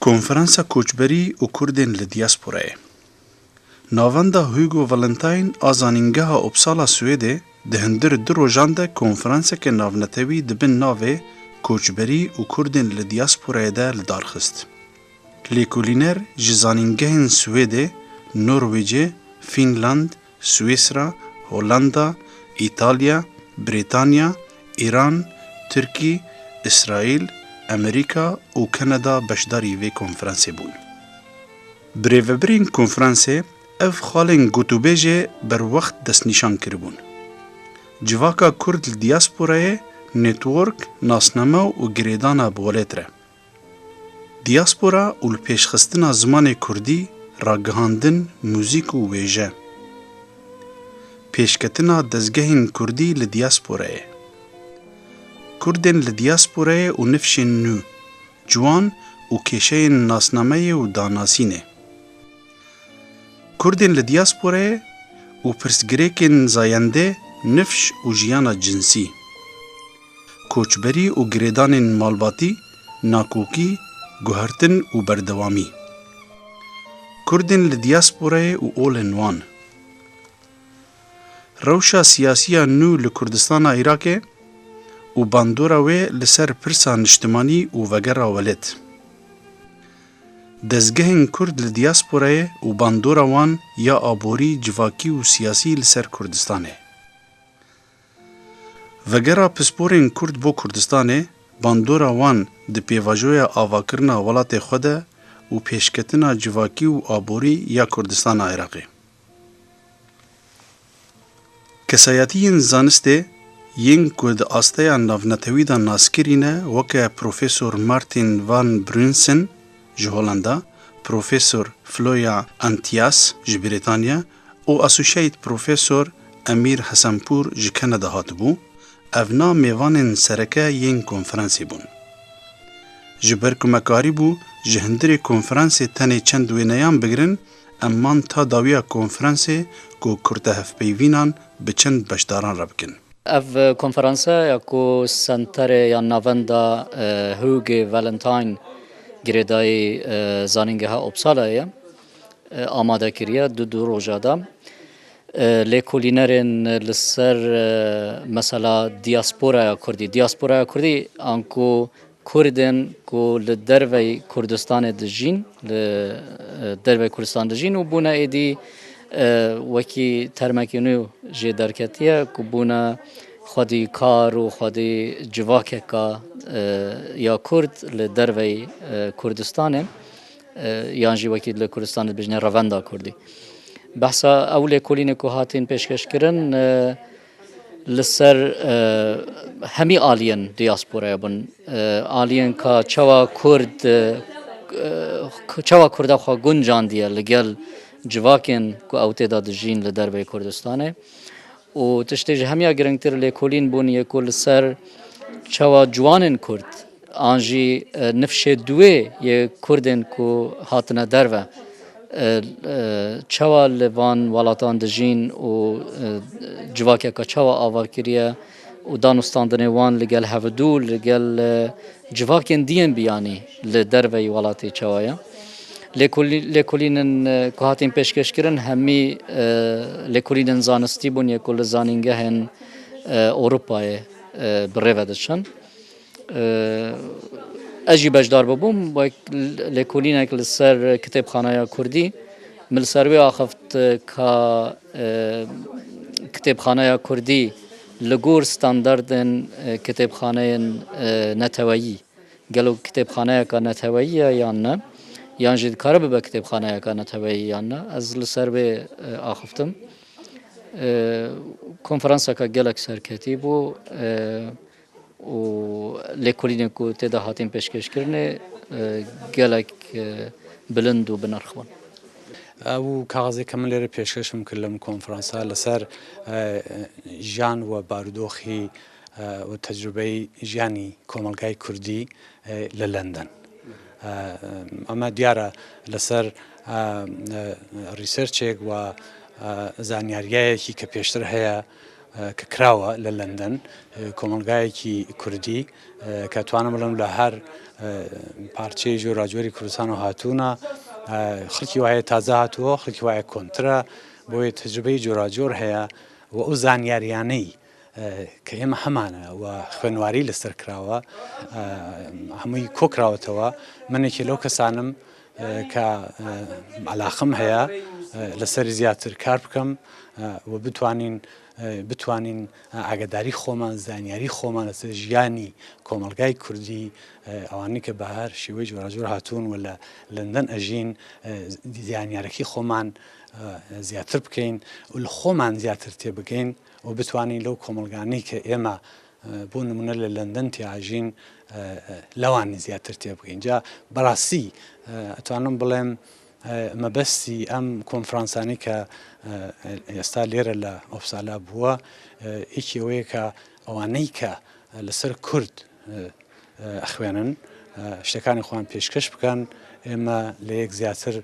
کنفرانسا کوچبری و کردین لدیاسپورای ناوندا هوگو والنتاین آزانینگه اپسالا سویده ده هندر دو روژان ده کنفرانسا که ناونتوی دبن ناوه کوچبری و کردین لدیاسپورای ده لدارخست. لیکولینر جزانینگه سویده، نروژ، فینلاند، سوئیسرا، هولندا، ایتالیا، بریتانیا، ایران، ترکی، اسرائیل، امریکا و کانادا بشداری وی کنفرانسی بون. بریوبرین کنفرانسی اف خالن گوتوبیجه بر وقت دست نشان کربون. جواکا کرد دیاسپورای نتورک ناسنامه و گریدانا بولتره. دیاسپورا و پیشخستنا زمان کردی راگهاندن موزیک و ویژه. پیشکتنا دزگهین کردی لدیاسپورای. کردن لدیاسپورای و نفشن نو، جوان و کشین ناسنامه و داناسینه. کردن لدیاسپورای و پرسگریکن زاینده نفش و جیانا جنسی. کوچبری و گریدان مالباتی، ناکوکی، گوهرتن و بردوامی. کردن لدیاسپورای و اولنوان. روشا سیاسیا نو لکردستان عراقه و باندورا وی لسر پرسان اجتماعی و وگرا ولد. دزگهن کرد لدیاسپورای و باندورا وان یا آبوری جواکی و سیاسی لسر کردستانه. وگرا پسپورین کرد بو کردستانه باندورا وان ده پیواجوی آواکرنا ولات خوده و پیشکتنا جواکی و آبوری یا کردستان عراقه. کسایتین زانسته ین کد آستیا ناونتوی دا ناسکرینه وکه پروفیسور مارتین وان برونسن جه هولندا، پروفیسور فلویا انتیاس جه بریتانیا و اسوشیت پروفیسور امیر حسنپور جه کانادا هاتبو، اونا میوانن سرکه ین کنفرانسی بون. جه برکمکاری بو جه هندری کنفرانسی تنی چند وینیان بگرن امان تا داویا کنفرانسی کو کرده هفپیوینان به چند بشداران را بکن. اف کنفرانسه یکو سنتر یا ناوندا هوگ والنتاین گریدای زانینگه ها اپسالایه آماده کریه دو روژادا لیکولینرین لسر مثلا دیاسپورا کردی آنکو کردن کو لدروی کردستان دجین و بونه ایدی وکی ترمکینو جه درکتیه که بونه خودی کار و خودی جواکه که یا کرد لدروی کردستانه یعنی وکی لکردستان بجنه رواندا کردی. بحثا اول کلینه که هاتین پیشکش کرن لسر همی آلین دیاسپورا بون آلین که چوا کرد خوا گنجان دیه لگل جواکن که اوته داد جین لدربه کردستانه و تشتیج همیا گرنگتر لیکولین بون یکول سر چوا جوانن کرد آنجی نفش دوی یک کردن که هاتنه دربه چوا لوان ولاتان دجین و جواکه که چوا آواکریه و دانستاندنه وان لگل هفدول لگل جواکن دین بیانی لدربه ولاتی چوایا لیکولینن که هاتین پیشکش کرن همی لیکولینن زانستی بون یکول زانینگه هن اروپای بره دشن اجی بجدار ببوم با لیکولینه که لسر کتاب خانه کردی مل سروی آخفت که کتاب خانه کردی لگور ستانداردن کتاب خانه نتوایی گلو کتاب خانه که نتوایی یا نه یعنی جد کار به کتاب خانه که نتوایی یا نه از لسر به آخفتم کنفرانس که گلک سرکتی بو و لیکولینه که تدا هاتین پیشکش کرنه گلک بلند و بنرخوان. او کاغذی کامل ر پیشکش میکردم کنفرانسا لسر جان و باردوخی و تجربه جانی کاملگای کردی لندن. اما دیاره لسر ریسرچ و زانیاریه که پیشتر هیا کە کراوە لە لەندەن کۆمەلگایەکی کوردی کە توانم بڵێم لە هەر پارچەی جۆراجۆری کوردستان و هاتوونە خەڵکی وایە تازە هاتووە خەڵکی وایە کۆنترە بۆیە تەجربەی جۆراجۆر هەیە و ئەو زانیاریانەی کە ئێمە هەمانە و خوێنواری لەسەر کراوە هەمووی کۆکراوەتەوە منێکی لەو کەسانم کە عەلاقەم هەیە لەسەری زیاتر کار بکەم و بتوانین ئاگاداری خۆمان زانیاری خۆمان لەسەر ژیانی کۆمەلگای کوردی ئەوانەی کە بە هەر شێوەی جۆراجۆر هاتوون و لە لەندەن ئەژین زانیارەکەی خۆمان زیاتر بکەین و لە خۆمان زیاتر تێبگەین و بتوانین لەو کۆمەلگانەی کە ئێمە بۆ نمونە لە لەندەن تیاژین لەوانی زیاتر تێبگەین جا بەڕاستی ئەتوانم بڵێم مەبەستی ئەم کۆنفرانسانەی کە ئێستا لێرە لە ئۆپسالا بووە یەکی ئەوەیە کە ئەوانەی کە لەسەر کورد ئەخوێنن شتەکانی خۆیان پێشکەش بکەن ئێمە لە یەک زیاتر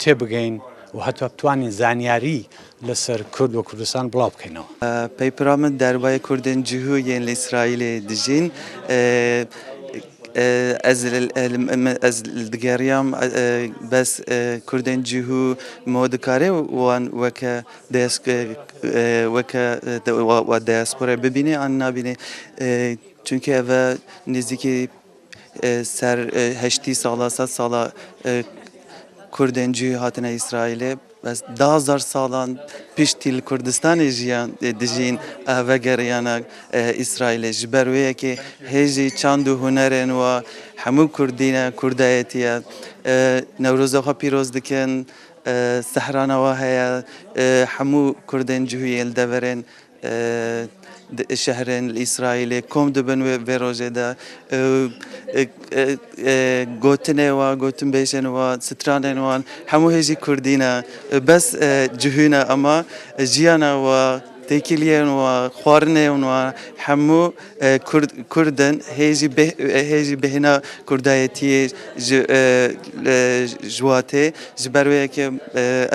تێبگەین و هەتا بتوانین زانیاری لەسەر کورد و کوردستان بڵاو بکەینەوە. پەیپرا من دەربارەی کوردên cihûyên li İsraîlê dijîn ez digeriyam bes Kurdên cihû me dikare wan weke diaspora bibîne an nabîne çünkü ev nêzîkî ser heştî sala sed sala Kurdên cihû hatine İsraîlê bes 10,000 salan piştî li Kurdistanê jiyan dijîn vegeriyana İsraîlê ji ber wê yekê hêjî çand û hunerên wa hemû Kurdîne Kurdayetiye Newroza xwe pîroz dikin sehrana wa heye hemû Kurdên cihûyê li deverên şehrên İsraîlê kom dibin vê rojê de gotinê wa gotinbêjên wa stranên wan hemû hêjî Kurdî ne bes cihû ne ama jiyana wa têkiliyên wa xwarinên wa hemû Kurdin hêjî bêhna Kurdayetiyê ji watê ji ber wê yekê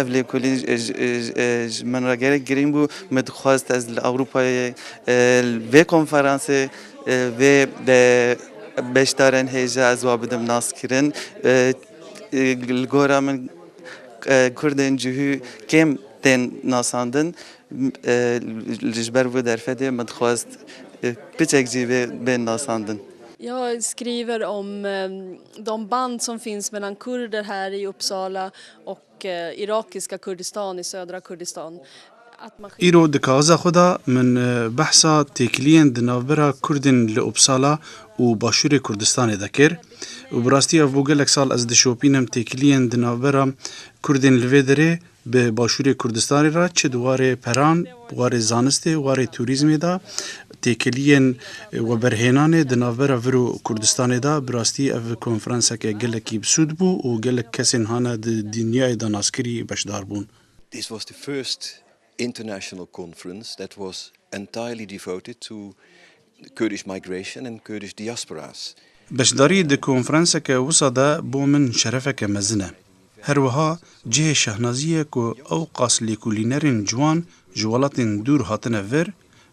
ev lêkolîn ji min re gelek girîng bû me dixwast ez li Ewropayê vê konferansê vê beşdarên hêja ez wa bidim naskirin li gora min Kurdên cihû kêm tên nasandin ji ber vê derfetê me dixwast piçek jî bên nasandin. Jag skriver om de band som finns mellan kurder här i Uppsala och irakiska Kurdistan i södra Kurdistan. îro di kaza xwe de min behsa têkiliyên di navbera Kurdên li Uppsala û Başûrê Kurdistanê de kir û bi rastî ev bû gelek sal ez dişopînim têkiliyên di navbera Kurdên li vê derê bi Başûrê Kurdistanê re çi di warê peran, warê zanistê, warê turîzmê de têkiliyên weberhênanê di navbera vir û Kurdistanê de bi rastî ev konferanseke gelekî bisûd bû û gelek kesên hane di dinyayê de naskirî beşdar bûn. This was the first international conference that was entirely devoted to Kurdish migration and Kurdish diasporas. Beşdarî di konferanseke wisa de bo min şerefeke mezin e. Her wiha cihê şehnazî ye ku ew qas lêkolînerên ciwan ji welatên dûr hatine vir,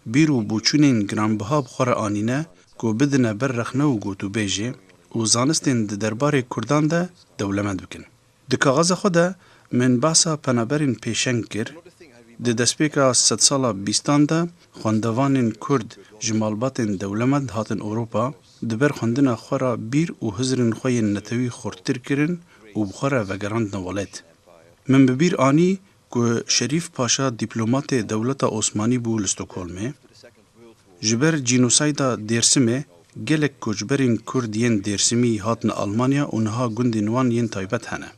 bîr û bûçûnên giranbiha bi xwe re anîne ku bidine ber rexne û gotûbêjê û zanistên di derbarê Kurdan de dewlemend bikin. Di kaxaza xwe de min behsa penaberên pêşeng kir. Di destpêka sedsala bîstan de xwendevanên Kurd ji malbatên dewlemend hatin Ewropa di ber xwendina xwe re bîr û hizrên xwe yên netewî xurttir kirin û bi xwe re vegerandine welêt. Min bi bîr anî ku Şerîf Paşa dîplomatê dewleta Osmanî bû li Stockholmê. Ji ber cînosayda Dêrsimê gelek koçberên Kurd yên Dêrsimî hatine Almanya û niha gundên wan yên taybet hene.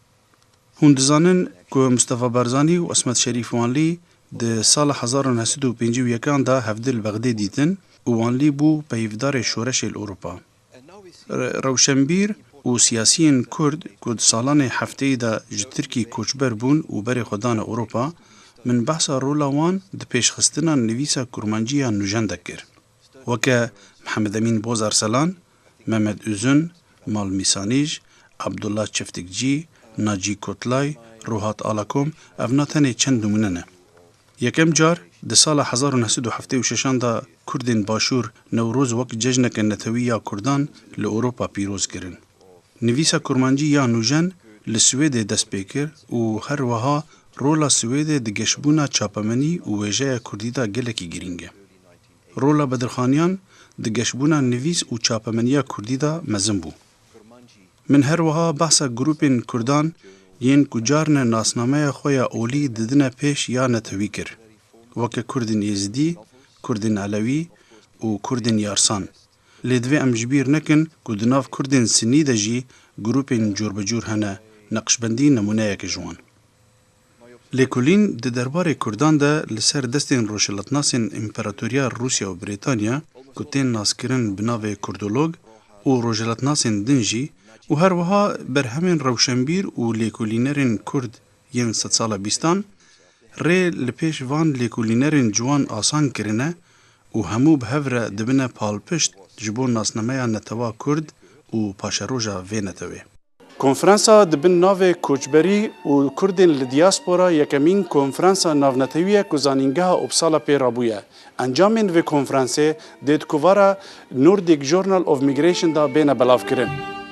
Hûn dizanin ku Mustafa Barzanî û Esmet Şerîf Wanlî di sala 1951 da hevdil Bexdê dîtin û Wanlî bû peyivdarê şoreşê li Ewropa. Rewşenbîr û siyasiyên Kurd ku di salanê hefteyê de ji Tirkî koçber bûn û berê xwe dane Ewropa, min behsa rola wan di pêşxistina nivîsa kurmanciya nûjen de kir. Weke Mihemed Emîn Bozarselan, Mehmed Üzün, Mal Mîsanîj, Abdullah Çeftikcî, Naci Kotlay, Ruhat Alakom ev na tenê çend numune ne. Yekem car د سال 1976 دا کردین باشور نوروز وک جشنک نتوی یا کردان لأوروپا پیروز کرن. نویسا کرمانجی یا نوژن لسوید دست پیکر و هر وها رولا سوید د گشبونا چاپمنی و ویژه کردی دا گلکی گرینگه. رولا بدرخانیان د گشبونا نویس و چاپمنیا کردی دا مزن بو. من هر وها بحثا گروپین کردان ین کجارن ناسنامه خویا اولی ددن پیش یا نتوی کر. وکه کردین یزدی، کردین علوی و کردین یارسان. لیدوی امجبیر نکن که دناف کردین سنی دا جی گروپین جور بجور هنه نقشبندی نمونه یک جوان. لیکولین د دربار کردان ده لسر دستین روشلتناسین امپراتوریا روسیا و بریتانیا کتین ناسکرن بناو کردولوگ و روشلتناسین دنجی و هر وها بر همین روشنبیر و لیکولینرین کرد ین 100 ساله بیستان ری لپیش وان لیکولینرین جوان آسان کرنه و همو به هفره دبنه پالپشت جبون ناسنمه نتوا کرد و پاشروژا وی نتوی. کنفرانسا دبن ناو کوچبری و کردین لدیاسپورا یکمین کنفرانسا ناونتویه که زانینگه اپسالا پی رابویه. انجامین و کنفرانسه دید کوارا نوردیک جورنال of میگریشن دا بین بلاف کرن.